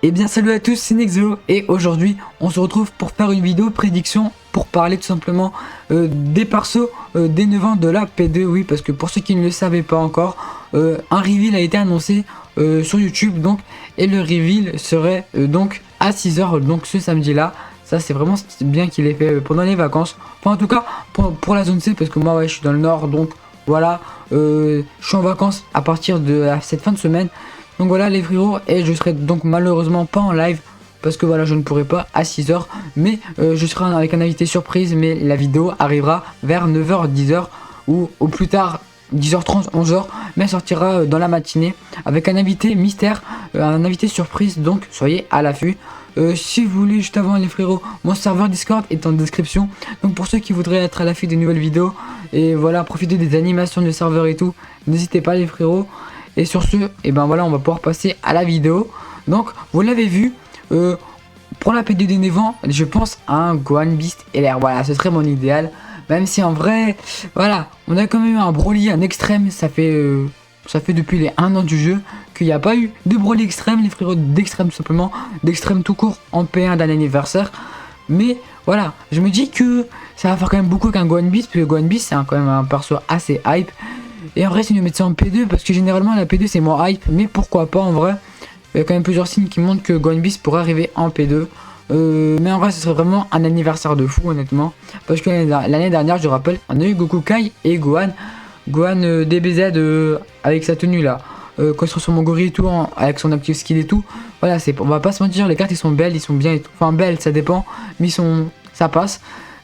Et bien salut à tous, c'est Nexo et aujourd'hui on se retrouve pour faire une vidéo prédiction pour parler tout simplement des persos des 9 ans de la P2. Oui, parce que pour ceux qui ne le savaient pas encore, un reveal a été annoncé sur YouTube donc, et le reveal serait donc à 6h donc ce samedi là. Ça c'est vraiment bien qu'il ait fait pendant les vacances, enfin en tout cas pour la zone C, parce que moi ouais, je suis dans le nord, donc voilà, je suis en vacances à partir de cette fin de semaine. Donc voilà les frérots, et je serai donc malheureusement pas en live parce que voilà je ne pourrai pas à 6h, mais je serai avec un invité surprise, mais la vidéo arrivera vers 9h 10h ou au plus tard 10h30 11h, mais elle sortira dans la matinée avec un invité mystère, un invité surprise, donc soyez à l'affût. Si vous voulez, juste avant les frérots, mon serveur Discord est en description, donc pour ceux qui voudraient être à l'affût des nouvelles vidéos et voilà profiter des animations de serveur et tout, n'hésitez pas les frérots. Et sur ce, et ben voilà, on va pouvoir passer à la vidéo. Donc, vous l'avez vu, pour la P2 des 9 ans, je pense à un Gohan Beast LR. Voilà, ce serait mon idéal. Même si en vrai, voilà, on a quand même eu un Broly, un extrême. Ça fait depuis les 1 an du jeu qu'il n'y a pas eu de Broly extrême, les frérots d'extrême tout simplement, d'extrême tout court en P1 d'un anniversaire. Mais voilà, je me dis que ça va faire quand même beaucoup qu'un Gohan Beast, parce que Gohan Beast c'est quand même un perso assez hype. Et en vrai, c'est mieux mettre ça en P2 parce que généralement la P2 c'est moins hype, mais pourquoi pas en vrai. Il y a quand même plusieurs signes qui montrent que Gohan Beast pourrait arriver en P2. Mais en vrai, ce serait vraiment un anniversaire de fou, honnêtement. Parce que l'année dernière, je rappelle, on a eu Goku Kai et Gohan DBZ avec sa tenue là. Quand il se transforme en gorille et tout, avec son active skill et tout. Voilà, on va pas se mentir, les cartes ils sont belles, ils sont bien et tout. Enfin, belles, ça dépend, mais ça passe.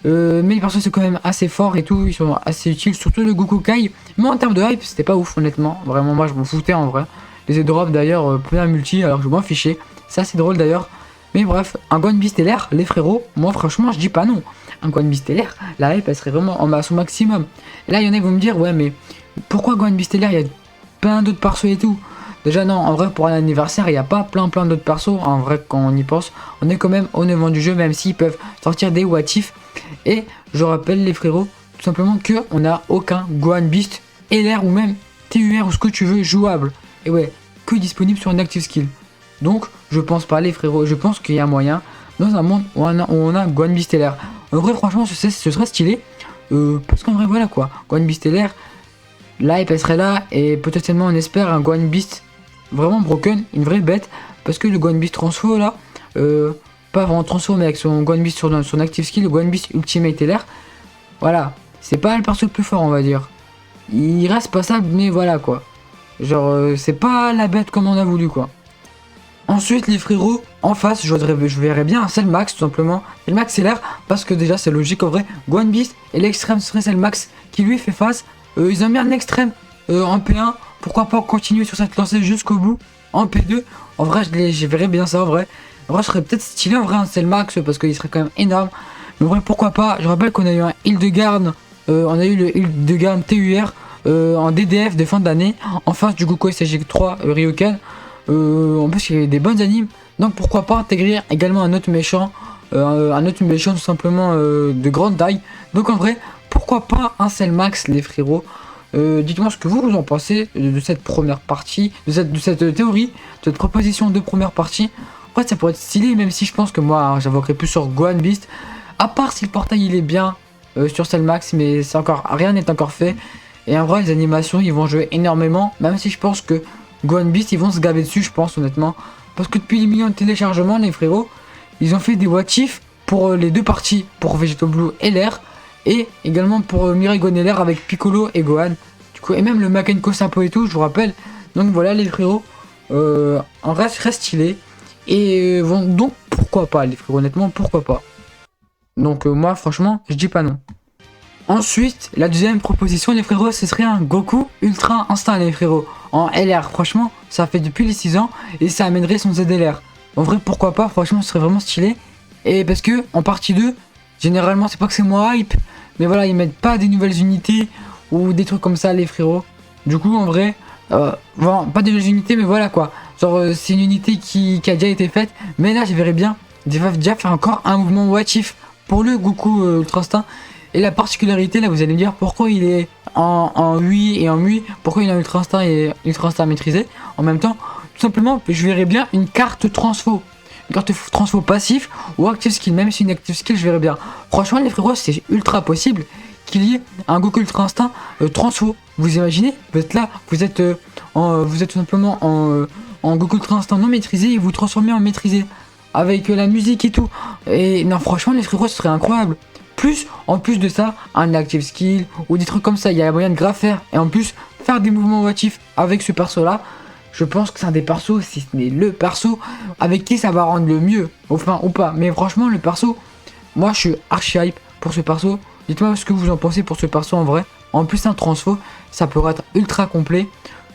Mais les persos c'est quand même assez fort et tout, ils sont assez utiles, surtout le Goku Kai. Mais en termes de hype, c'était pas ouf honnêtement. Vraiment, moi je m'en foutais en vrai. Les airdrops d'ailleurs, plein multi, alors que je m'en fichais. Ça c'est drôle d'ailleurs. Mais bref, un Gohan Beast LR, les frérots, moi franchement je dis pas non. Un Gohan Beast LR, la hype elle serait vraiment à son maximum. Et là il y en a qui vont me dire, ouais mais pourquoi Gohan Beast LR, il y a plein d'autres persos et tout. Déjà non, en vrai pour un anniversaire il n'y a pas plein d'autres persos. En vrai quand on y pense, on est quand même au 9 ans du jeu, même s'ils peuvent sortir des what if. Et je rappelle les frérots, tout simplement que on n'a aucun Gohan Beast LR ou même TUR ou ce que tu veux jouable. Et ouais, que disponible sur une active skill. Donc je pense pas les frérots, je pense qu'il y a moyen dans un monde où on a Gohan Beast LR. En vrai franchement ce serait stylé. Parce qu'en vrai voilà quoi, Gohan Beast LR, la hype elle serait là et potentiellement on espère un Gohan Beast vraiment broken, une vraie bête. Parce que le Gohan Beast transfo là, pas vraiment transfo mais avec son Gohan Beast sur son active skill, le Gohan Beast Ultimate LR, voilà, c'est pas le perso le plus fort on va dire. Il reste passable mais voilà quoi. Genre c'est pas la bête comme on a voulu quoi. Ensuite les frérots, en face je verrais bien un Cellmax tout simplement. Cellmax LR parce que déjà c'est logique en vrai. Gohan Beast et l'extrême serait Cellmax qui lui fait face. Ils ont mis un extrême en P1. Pourquoi pas continuer sur cette lancée jusqu'au bout en P2. En vrai je verrais bien ça en vrai. En vrai, je serais peut-être stylé en vrai un Cellmax parce qu'il serait quand même énorme. Mais en vrai, pourquoi pas. Je rappelle qu'on a eu un Hildegarde. On a eu le Hildegarde TUR en DDF de fin d'année. En face du Goku SG3 Ryokan. En plus, il y a des bonnes animes. Donc pourquoi pas intégrer également un autre méchant. Tout simplement de grande taille. Donc en vrai, pourquoi pas un Cellmax les frérots. Dites-moi ce que vous en pensez de cette première partie, de cette théorie, de cette proposition de première partie. En fait, ça pourrait être stylé, même si je pense que moi j'invoquerai plus sur Gohan Beast. À part si le portail il est bien sur Cellmax, mais c'est encore rien n'est encore fait. Et en vrai, les animations ils vont jouer énormément, même si je pense que Gohan Beast ils vont se gaver dessus, je pense honnêtement. Parce que depuis les millions de téléchargements, les frérots, ils ont fait des what if pour les deux parties, pour Vegito Blue LR. Et également pour Mirai Gohan LR avec Piccolo et Gohan. Du coup, et même le Makenko Sapo et tout, je vous rappelle. Donc voilà les frérots. En vrai, c'est très stylé. Et donc pourquoi pas les frérots, honnêtement, pourquoi pas. Donc moi, franchement, je dis pas non. Ensuite, la deuxième proposition, les frérots, ce serait un Goku Ultra Instinct, les frérots. En LR, franchement, ça fait depuis les 6 ans. Et ça amènerait son ZLR. En vrai, pourquoi pas, franchement, ce serait vraiment stylé. Et parce que, en partie 2, généralement, c'est pas que c'est moi hype. Mais voilà, ils mettent pas des nouvelles unités ou des trucs comme ça les frérots. Du coup en vrai, bon, pas des nouvelles unités mais voilà quoi. Genre c'est une unité qui a déjà été faite. Mais là je verrais bien déjà faire encore un mouvement what if pour le Goku Ultra Instinct. Et la particularité là vous allez me dire pourquoi il est en UI et en MUI. Pourquoi il a Ultra Instinct et Ultra Instinct maîtrisé en même temps. tout simplement, je verrais bien une carte transfo. Une carte transfo passif ou active skill. Même si une active skill, je verrais bien. Franchement, les frérots, c'est ultra possible qu'il y ait un Goku Ultra Instinct transfo. Vous imaginez, vous êtes là, vous êtes tout simplement en Goku Ultra Instinct non maîtrisé et vous transformez en maîtrisé. Avec la musique et tout. Et non, franchement, les frérots, ce serait incroyable. En plus de ça, un active skill ou des trucs comme ça, il y a moyen de grave faire. Et en plus, faire des mouvements motifs avec ce perso là. Je pense que c'est un des persos, si ce n'est le perso avec qui ça va rendre le mieux. Enfin, ou pas. Mais franchement, le perso, moi je suis archi hype pour ce perso. Dites-moi ce que vous en pensez pour ce perso en vrai. En plus, un transfo, ça pourrait être ultra complet.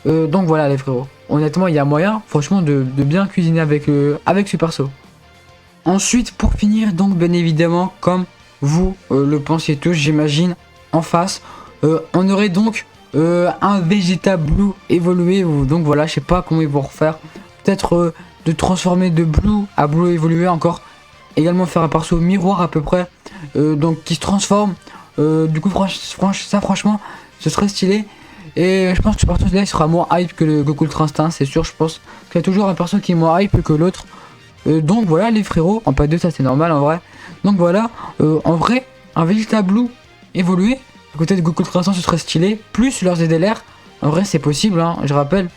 Donc voilà les frérots. Honnêtement, il y a moyen, franchement, de bien cuisiner avec ce perso. Ensuite, pour finir, donc bien évidemment, comme vous le pensiez tous, j'imagine, en face, on aurait donc un Vegeta Blue évolué. Donc voilà, je sais pas comment ils vont refaire. Peut-être de transformer de Blue à Blue évolué encore. Également faire un perso miroir à peu près. Donc qui se transforme. Du coup, franchement, ce serait stylé. Et je pense que ce perso là il sera moins hype que le Goku Ultra Instinct, c'est sûr, je pense. Parce qu'il y a toujours un perso qui est moins hype que l'autre. Donc voilà les frérots, en pas deux, ça c'est normal en vrai. Donc voilà, en vrai, un Vegeta Blue évolué, à côté de Goku Ultra Instinct, ce serait stylé. Plus leurs ZLR, en vrai c'est possible, hein, je rappelle,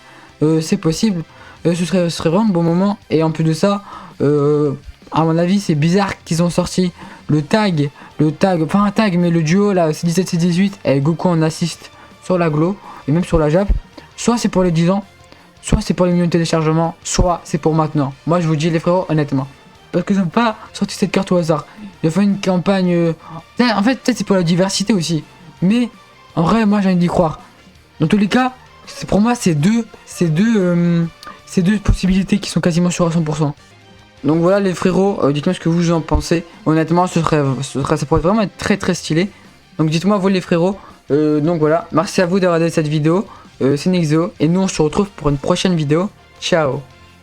c'est possible. Ce serait vraiment un bon moment. Et en plus de ça, à mon avis c'est bizarre qu'ils ont sorti le tag, enfin un tag, mais le duo là, C17, C18, et Goku en assist sur la Glo, et même sur la Jap. Soit c'est pour les 10 ans, soit c'est pour les millions de téléchargements, soit c'est pour maintenant. Moi je vous dis les frérots honnêtement. Parce qu'ils n'ont pas sorti cette carte au hasard. Ils ont fait une campagne... En fait peut-être c'est pour la diversité aussi. Mais en vrai moi j'ai envie d'y croire. Dans tous les cas, pour moi c'est deux possibilités qui sont quasiment sûres à 100%. Donc voilà les frérots, dites-moi ce que vous en pensez. Honnêtement ça pourrait vraiment être très très stylé. Donc dites-moi vous les frérots. Donc voilà, merci à vous d'avoir regardé cette vidéo. C'est Nexo et nous on se retrouve pour une prochaine vidéo. Ciao.